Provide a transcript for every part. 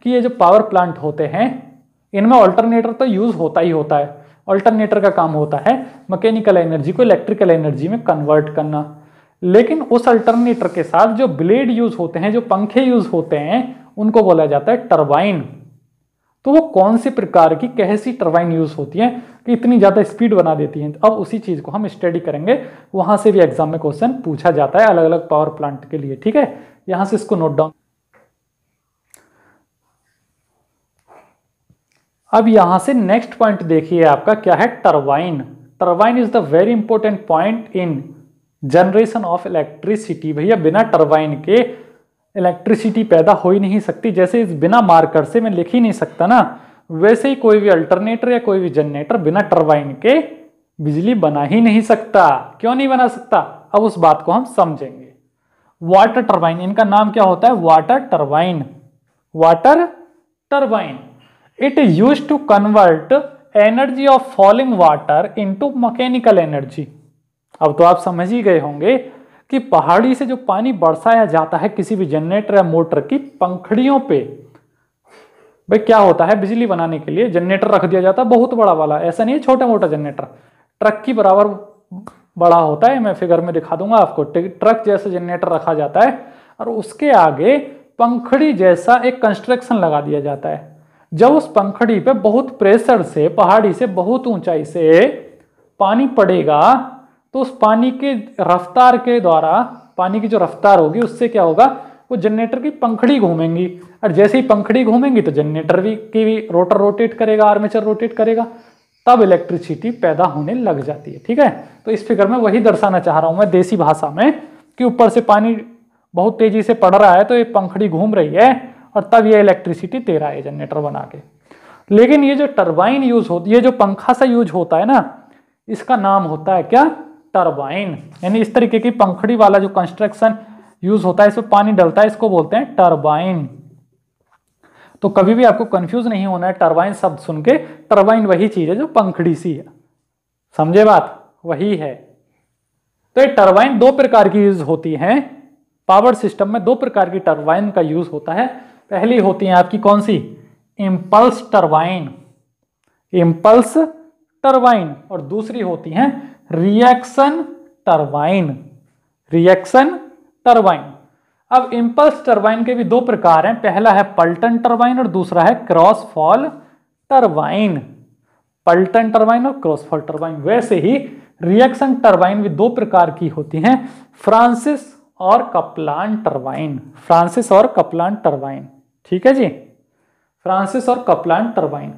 कि ये जो पावर प्लांट होते हैं इनमें ऑल्टरनेटर तो यूज होता ही होता है। ऑल्टरनेटर का काम होता है मैकेनिकल एनर्जी को इलेक्ट्रिकल एनर्जी में कन्वर्ट करना, लेकिन उस अल्टरनेटर के साथ जो ब्लेड यूज होते हैं, जो पंखे यूज होते हैं, उनको बोला जाता है टरबाइन। तो वो कौन सी प्रकार की कैसी टरबाइन यूज होती है कि इतनी ज्यादा स्पीड बना देती है, अब उसी चीज को हम स्टडी करेंगे। वहां से भी एग्जाम में क्वेश्चन पूछा जाता है अलग अलग पावर प्लांट के लिए, ठीक है। यहां से इसको नोट डाउन। अब यहां से नेक्स्ट पॉइंट देखिए आपका क्या है, turbine. Turbine is the very important point in generation of electricity. भैया बिना टरबाइन के इलेक्ट्रिसिटी पैदा हो ही नहीं सकती। जैसे इस बिना मार्कर से मैं लिख ही नहीं सकता ना, वैसे ही कोई भी अल्टरनेटर या कोई भी जनरेटर बिना टरबाइन के बिजली बना ही नहीं सकता। क्यों नहीं बना सकता, अब उस बात को हम समझेंगे। वाटर टरबाइन, इनका नाम क्या होता है, water turbine. Water turbine, it is used to convert energy of falling water into mechanical energy. अब तो आप समझ ही गए होंगे कि पहाड़ी से जो पानी बरसाया जाता है किसी भी जनरेटर या मोटर की पंखड़ियों पे, भाई क्या होता है, बिजली बनाने के लिए जनरेटर रख दिया जाता है बहुत बड़ा वाला, ऐसा नहीं है छोटा मोटा जनरेटर, ट्रक की बराबर बड़ा होता है। मैं फिगर में दिखा दूंगा आपको, ट्रक जैसा जनरेटर रखा जाता है और उसके आगे पंखड़ी जैसा एक कंस्ट्रक्शन लगा दिया जाता है। जब उस पंखड़ी पे बहुत प्रेशर से, पहाड़ी से बहुत ऊंचाई से पानी पड़ेगा तो उस पानी के रफ्तार के द्वारा, पानी की जो रफ्तार होगी उससे क्या होगा, वो जनरेटर की पंखड़ी घूमेंगी, और जैसे ही पंखड़ी घूमेंगी तो जनरेटर भी रोटर रोटेट करेगा, आर्मेचर रोटेट करेगा, तब इलेक्ट्रिसिटी पैदा होने लग जाती है, ठीक है। तो इस फिगर में वही दर्शाना चाह रहा हूं मैं देसी भाषा में कि ऊपर से पानी बहुत तेजी से पड़ रहा है तो ये पंखड़ी घूम रही है और तब ये इलेक्ट्रिसिटी दे रहा है जनरेटर बना के। लेकिन ये जो टरबाइन यूज होती है, ये जो पंखा सा यूज होता है ना, इसका नाम होता है क्या, टरबाइन। यानी इस तरीके की पंखड़ी वाला जो कंस्ट्रक्शन यूज होता है, इसमें पानी डलता है, इसको बोलते हैं टरबाइन। तो कभी भी आपको कंफ्यूज नहीं होना है टरबाइन शब्द सुन के, टरबाइन वही चीज है जो पंखड़ी सी है, समझे बात, वही है। तो ये टरबाइन दो प्रकार की यूज होती हैं पावर सिस्टम में, दो प्रकार की टरबाइन का यूज होता है। पहली होती है आपकी कौन सी, इंपल्स टरबाइन, इंपल्स टरबाइन, और दूसरी होती है रिएक्शन टरबाइन, रिएक्शन टरबाइन। अब इंपल्स टरबाइन के भी दो प्रकार हैं, पहला है पल्टन टरबाइन और दूसरा है क्रॉस फॉल टरबाइन। पल्टन टरबाइन और क्रॉस फॉल टरबाइन। वैसे ही रिएक्शन टरबाइन भी दो प्रकार की होती हैं, फ्रांसिस और कपलान टरबाइन, फ्रांसिस और कपलान टरबाइन, ठीक है जी, फ्रांसिस और कपलान टरबाइन।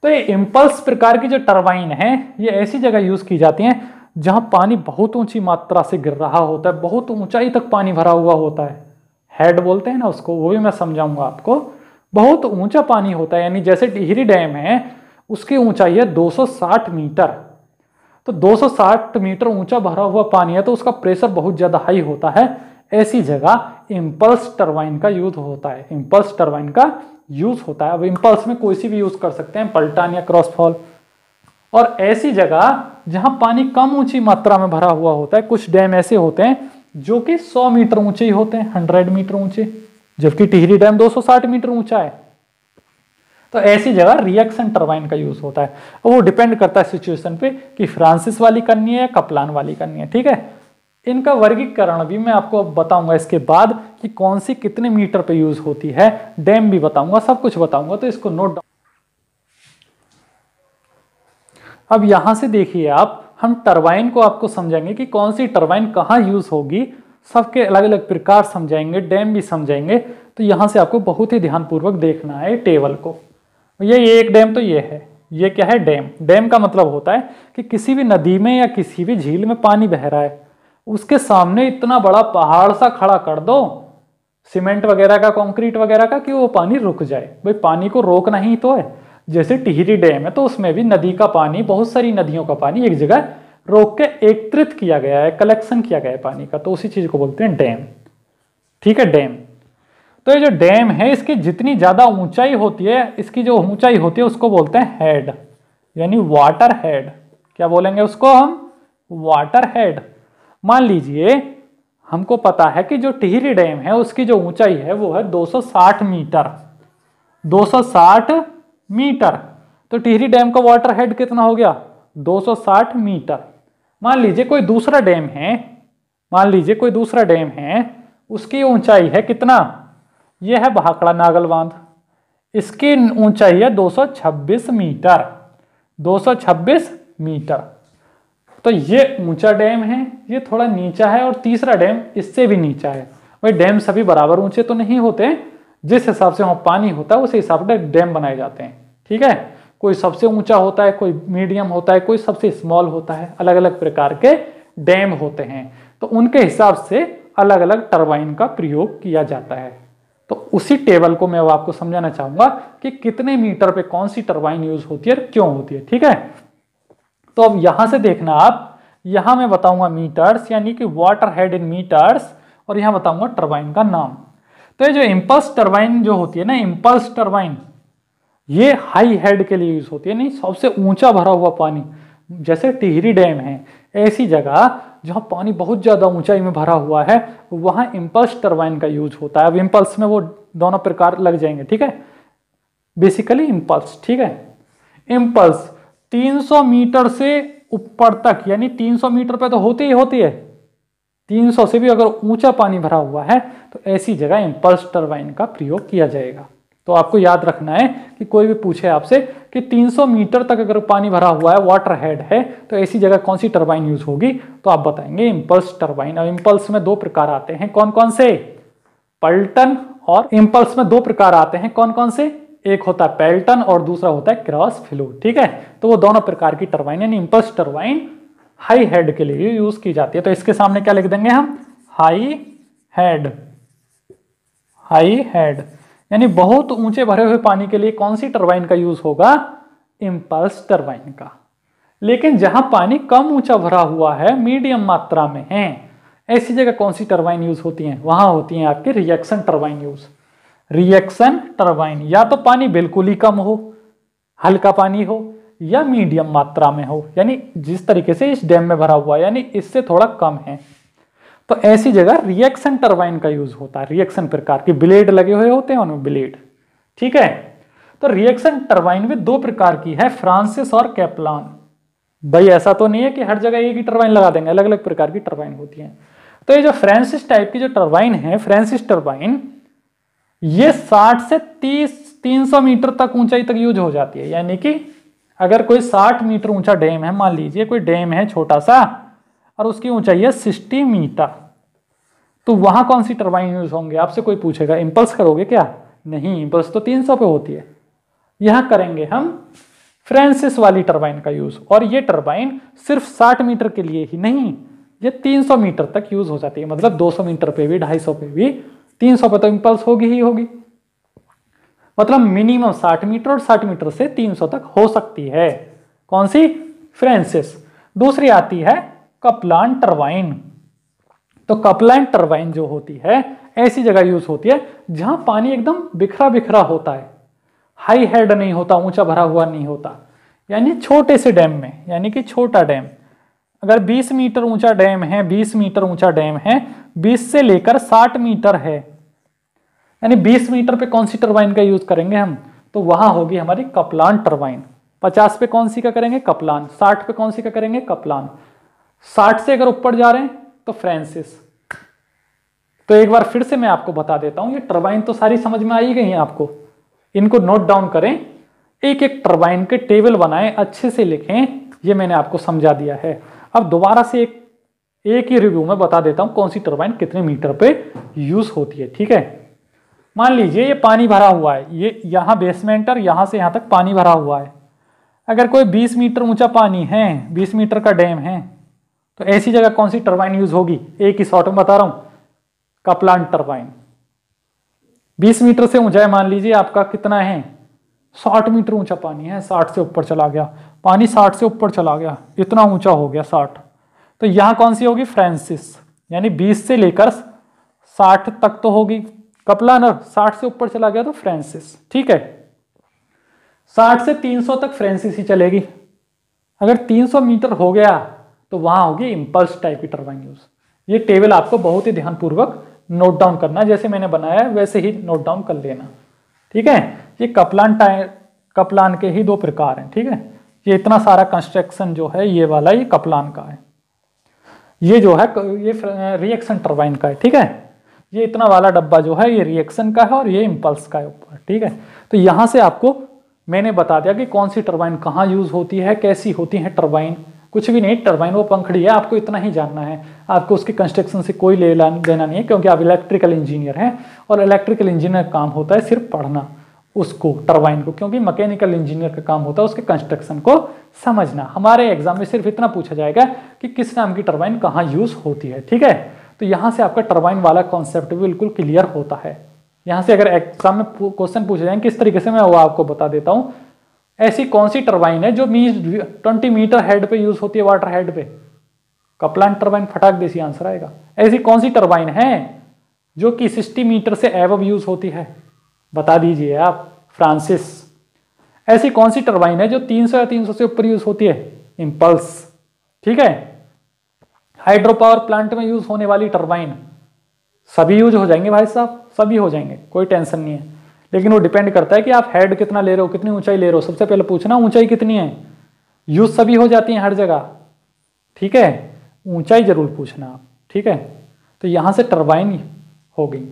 तो ये इंपल्स प्रकार की जो टरबाइन है ये ऐसी जगह यूज की जाती हैं जहां पानी बहुत ऊंची मात्रा से गिर रहा होता है, बहुत ऊंचाई तक पानी भरा हुआ होता है, हेड बोलते हैं ना उसको, वो भी मैं समझाऊंगा आपको। बहुत ऊंचा पानी होता है, यानी जैसे टिहरी डैम है उसकी ऊंचाई है 260 मीटर, तो 260 मीटर ऊंचा भरा हुआ पानी है तो उसका प्रेशर बहुत ज्यादा हाई होता है। ऐसी जगह इंपल्स टरबाइन का यूज होता है, इंपल्स टरबाइन का यूज होता है। अब इंपल्स में कोई सी भी यूज कर सकते हैं, पलटन या क्रॉस फॉल। और ऐसी जगह जहां पानी कम ऊंची मात्रा में भरा हुआ होता है, कुछ डैम ऐसे होते हैं जो कि 100 मीटर ऊंचे ही होते हैं, 100 मीटर ऊंचे, जबकि टिहरी डैम 260 मीटर ऊंचा है। तो ऐसी जगह रिएक्शन टरबाइन का यूज होता है। वो डिपेंड करता है सिचुएशन पे कि फ्रांसिस वाली करनी है या कपलान वाली करनी है, ठीक है। इनका वर्गीकरण भी मैं आपको अब बताऊंगा इसके बाद कि कौन सी कितने मीटर पे यूज होती है, डैम भी बताऊंगा, सब कुछ बताऊंगा, तो इसको नोट डाउन। अब यहां से देखिए आप, हम टरबाइन को आपको समझाएंगे कि कौन सी टरबाइन कहाँ यूज होगी, सबके अलग अलग प्रकार समझाएंगे, डैम भी समझाएंगे। तो यहां से आपको बहुत ही ध्यानपूर्वक देखना है टेबल को। ये एक डैम तो ये है, ये क्या है, डैम। डैम का मतलब होता है कि किसी भी नदी में या किसी भी झील में पानी बह रहा है, उसके सामने इतना बड़ा पहाड़ सा खड़ा कर दो सीमेंट वगैरह का, कंक्रीट वगैरह का, कि वो पानी रुक जाए। भाई पानी को रोकना ही तो है। जैसे टिहरी डैम है तो उसमें भी नदी का पानी, बहुत सारी नदियों का पानी एक जगह रोक के एकत्रित किया गया है, कलेक्शन किया गया है पानी का, तो उसी चीज को बोलते हैं डैम, ठीक है, डैम। तो ये जो डैम है इसकी जितनी ज्यादा ऊंचाई होती है, इसकी जो ऊंचाई होती है उसको बोलते हैं हेड, यानी वाटर हेड। क्या बोलेंगे उसको हम, वाटर हेड। मान लीजिए हमको पता है कि जो टिहरी डैम है उसकी जो ऊंचाई है वो है 260 मीटर, 260 मीटर। तो टिहरी डैम का वाटर हेड कितना हो गया? 260 मीटर। मान लीजिए कोई दूसरा डैम है, मान लीजिए कोई दूसरा डैम है, उसकी ऊंचाई है कितना? यह है भाखड़ा नागल बांध, इसकी ऊंचाई है 226 मीटर। 226 मीटर। तो ये ऊंचा डैम है, ये थोड़ा नीचा है, और तीसरा डैम इससे भी नीचा है। भाई डैम सभी बराबर ऊंचे तो नहीं होते, जिस हिसाब से वहां पानी होता है उस हिसाब से डैम बनाए जाते हैं। ठीक है, कोई सबसे ऊंचा होता है, कोई मीडियम होता है, कोई सबसे स्मॉल होता है, अलग अलग प्रकार के डैम होते हैं। तो उनके हिसाब से अलग अलग टरबाइन का प्रयोग किया जाता है। तो उसी टेबल को मैं अब आपको समझाना चाहूंगा कि कितने मीटर पे कौन सी टरबाइन यूज होती है और क्यों होती है। ठीक है, तो अब यहां से देखना आप, यहां मैं बताऊंगा मीटर्स यानी कि वाटर हेड इन मीटर्स, और यहां बताऊंगा टरबाइन का नाम। तो ये जो इंपल्स टरबाइन जो होती है ना, इंपल्स टरबाइन, ये हाई हेड के लिए यूज होती है, नहीं सबसे ऊंचा भरा हुआ पानी, जैसे टिहरी डैम है, ऐसी जगह जहां पानी बहुत ज्यादा ऊंचाई में भरा हुआ है वहां इंपल्स टरबाइन का यूज होता है। अब इंपल्स में वो दोनों प्रकार लग जाएंगे। ठीक है, बेसिकली इंपल्स। ठीक है, इंपल्स 300 मीटर से ऊपर तक, यानी 300 मीटर पे तो होती ही होती है, 300 से भी अगर ऊंचा पानी भरा हुआ है तो ऐसी जगह इंपल्स टरबाइन का प्रयोग किया जाएगा। तो आपको याद रखना है कि कोई भी पूछे आपसे कि 300 मीटर तक अगर पानी भरा हुआ है, वाटर हेड है, तो ऐसी जगह कौन सी टरबाइन यूज होगी, तो आप बताएंगे इंपल्स टरबाइन। और इंपल्स में दो प्रकार आते हैं, कौन कौन से? पल्टन। और इंपल्स में दो प्रकार आते हैं, कौन कौन से? एक होता है पेल्टन और दूसरा होता है क्रॉस फ्लो। ठीक है, तो वो दोनों प्रकार की टरबाइन यानी इंपल्स टरबाइन हाई हेड के लिए यूज की जाती है। तो इसके सामने क्या लिख देंगे हम? High head. हाई हेड यानी बहुत ऊंचे भरे हुए पानी के लिए कौन सी टरबाइन का यूज होगा? इंपल्स टरबाइन का। लेकिन जहां पानी कम ऊंचा भरा हुआ है, मीडियम मात्रा में है, ऐसी जगह कौन सी टरबाइन यूज होती है? वहां होती है आपके reaction turbine use. Reaction turbine, या तो पानी बिल्कुल ही कम हो, हल्का पानी हो, या मीडियम मात्रा में हो, यानी जिस तरीके से इस डैम में भरा हुआ है यानी इससे थोड़ा कम है, तो ऐसी जगह रिएक्शन टरबाइन का यूज होता है। रिएक्शन प्रकार के ब्लेड लगे हुए होते हैं उनमें, ब्लेड। ठीक है, तो रिएक्शन टरबाइन भी दो प्रकार की है, फ्रांसिस और कैप्लान। भाई ऐसा तो नहीं है कि हर जगह एक ही टरबाइन लगा देंगे, अलग अलग प्रकार की टरबाइन होती है। तो ये जो फ्रांसिस टाइप की जो टरबाइन है, फ्रांसिस टरबाइन, ये 60 से 300 मीटर तक ऊंचाई तक यूज हो जाती है। यानी कि अगर कोई 60 मीटर ऊंचा डैम है, मान लीजिए कोई डैम है छोटा सा और उसकी ऊंचाई है 60 मीटर, तो वहां कौन सी टरबाइन यूज होंगे? आपसे कोई पूछेगा इंपल्स करोगे क्या? नहीं, इंपल्स तो 300 पे होती है। यहां करेंगे हम फ्रांसिस वाली टरबाइन का यूज, और ये टरबाइन सिर्फ 60 मीटर के लिए ही नहीं, ये 300 मीटर तक यूज हो जाती है। मतलब 200 मीटर पे भी, 250 पे भी, 300 पे तो इंपल्स होगी ही होगी। मतलब मिनिमम 60 मीटर और 60 मीटर से 300 तक हो सकती है। कौन सी? फ्रांसिस। दूसरी आती है कपलान टरबाइन। तो कपलान टरबाइन जो होती है ऐसी जगह यूज होती है जहां पानी एकदम बिखरा बिखरा होता है, हाई हेड नहीं होता, ऊंचा भरा हुआ नहीं होता, यानी छोटे से डैम में, यानी कि छोटा डैम। अगर 20 मीटर ऊंचा डैम है, 20 मीटर ऊंचा डैम है, 20 से लेकर 60 मीटर है, यानी 20 मीटर पे कौन सी टरबाइन का यूज करेंगे हम? तो वहां होगी हमारी कपलान टरबाइन। 50 पे कौन सी का करेंगे? कपलान। 60 पे कौन सी का करेंगे? कपलान। 60 से अगर ऊपर जा रहे हैं तो फ्रांसिस। तो एक बार फिर से मैं आपको बता देता हूं, ये टरबाइन तो सारी समझ में आई गई है आपको, इनको नोट डाउन करें, एक एक टरबाइन के टेबल बनाएं, अच्छे से लिखें, ये मैंने आपको समझा दिया है। अब दोबारा से एक ही रिव्यू में बता देता हूं कौन सी टरबाइन कितने मीटर पे यूज होती है। ठीक है, मान लीजिए ये पानी भरा हुआ है, ये यहां बेसमेंट और यहां से यहां तक पानी भरा हुआ है। अगर कोई 20 मीटर ऊंचा पानी है, 20 मीटर का डैम है, तो ऐसी जगह कौन सी टरबाइन यूज होगी? एक ही शॉर्ट में बता रहा हूं, कपलान टरबाइन। 20 मीटर से ऊंचा है, मान लीजिए आपका कितना है? 60 मीटर ऊंचा पानी है, 60 से ऊपर चला गया पानी, 60 से ऊपर चला गया, इतना ऊंचा हो गया 60, तो यहां कौन सी होगी? फ्रांसिस। यानी 20 से लेकर 60 तक तो होगी कपलान, 60 से ऊपर चला गया तो फ्रांसिस। ठीक है, 60 से 300 तक फ्रांसिस ही चलेगी। अगर 300 मीटर हो गया तो वहां होगी इंपल्स टाइप की टरबाइन यूज। ये टेबल आपको बहुत ही ध्यानपूर्वक नोट डाउन करना, जैसे मैंने बनाया है वैसे ही नोट डाउन कर लेना। ठीक है, ये कपलान के ही 2 प्रकार हैं, ठीक है। ये इतना सारा कंस्ट्रक्शन जो है ये वाला ये कपलान का है, ये जो है ये रिएक्शन टरबाइन का है, ठीक है। ये इतना वाला डब्बा जो है ये रिएक्शन का है और ये इम्पल्स का है ऊपर, ठीक है। तो यहाँ से आपको मैंने बता दिया कि कौन सी टरबाइन कहाँ यूज होती है, कैसी होती है टरबाइन। कुछ भी नहीं, टरबाइन वो पंखड़ी है, आपको इतना ही जानना है। आपको उसके कंस्ट्रक्शन से कोई लेना देना नहीं है, क्योंकि आप इलेक्ट्रिकल इंजीनियर हैं और इलेक्ट्रिकल इंजीनियर का काम होता है सिर्फ पढ़ना उसको, टरबाइन को, क्योंकि मैकेनिकल इंजीनियर का काम होता है उसके कंस्ट्रक्शन को समझना। हमारे एग्जाम में सिर्फ इतना पूछा जाएगा कि किस नाम की टरबाइन कहाँ यूज होती है, ठीक है। तो यहाँ से आपका टरबाइन वाला कॉन्सेप्ट बिल्कुल क्लियर होता है। यहाँ से अगर एग्जाम में क्वेश्चन पूछे जाएंगे किस तरीके से, मैं वो आपको बता देता हूँ। ऐसी कौन सी टरबाइन है जो 20 मीटर हेड पे यूज होती है, वाटर हेड पे? कपलान टरबाइन, फटाक देसी आंसर आएगा। ऐसी कौन सी टरबाइन है जो कि 60 मीटर से एबव यूज होती है? बता दीजिए आप, फ्रांसिस। ऐसी कौन सी टरबाइन है जो 300 या 300 से ऊपर यूज होती है? इंपल्स, ठीक है। हाइड्रो पावर प्लांट में यूज होने वाली टरबाइन, सभी यूज हो जाएंगे भाई साहब, सभी हो जाएंगे, कोई टेंशन नहीं है। लेकिन वो डिपेंड करता है कि आप हेड कितना ले रहे हो, कितनी ऊंचाई ले रहे हो। सबसे पहले पूछना ऊंचाई कितनी है। यूज सभी हो जाती है हर जगह, ठीक है। ऊंचाई जरूर पूछना आप, ठीक है। तो यहां से टरबाइन हो गई।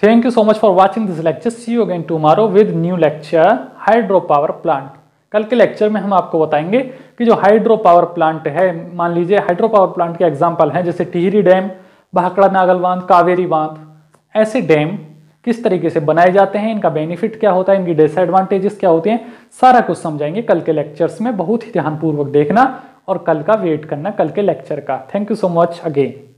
Thank you so much for watching this lecture. See you again tomorrow with new lecture hydro power plant. कल के लेक्चर में हम आपको बताएंगे कि जो हाइड्रो पावर प्लांट है, मान लीजिए हाइड्रो पावर प्लांट के एग्जांपल हैं जैसे टिहरी डैम, भाखड़ा नागल बांध, कावेरी बांध। ऐसे डैम किस तरीके से बनाए जाते हैं, इनका बेनिफिट क्या होता है, इनकी डिसएडवांटेजेस क्या होते हैं, सारा कुछ समझाएंगे कल के लेक्चर्स में। बहुत ही ध्यानपूर्वक देखना और कल का वेट करना, कल के लेक्चर का। Thank you so much again.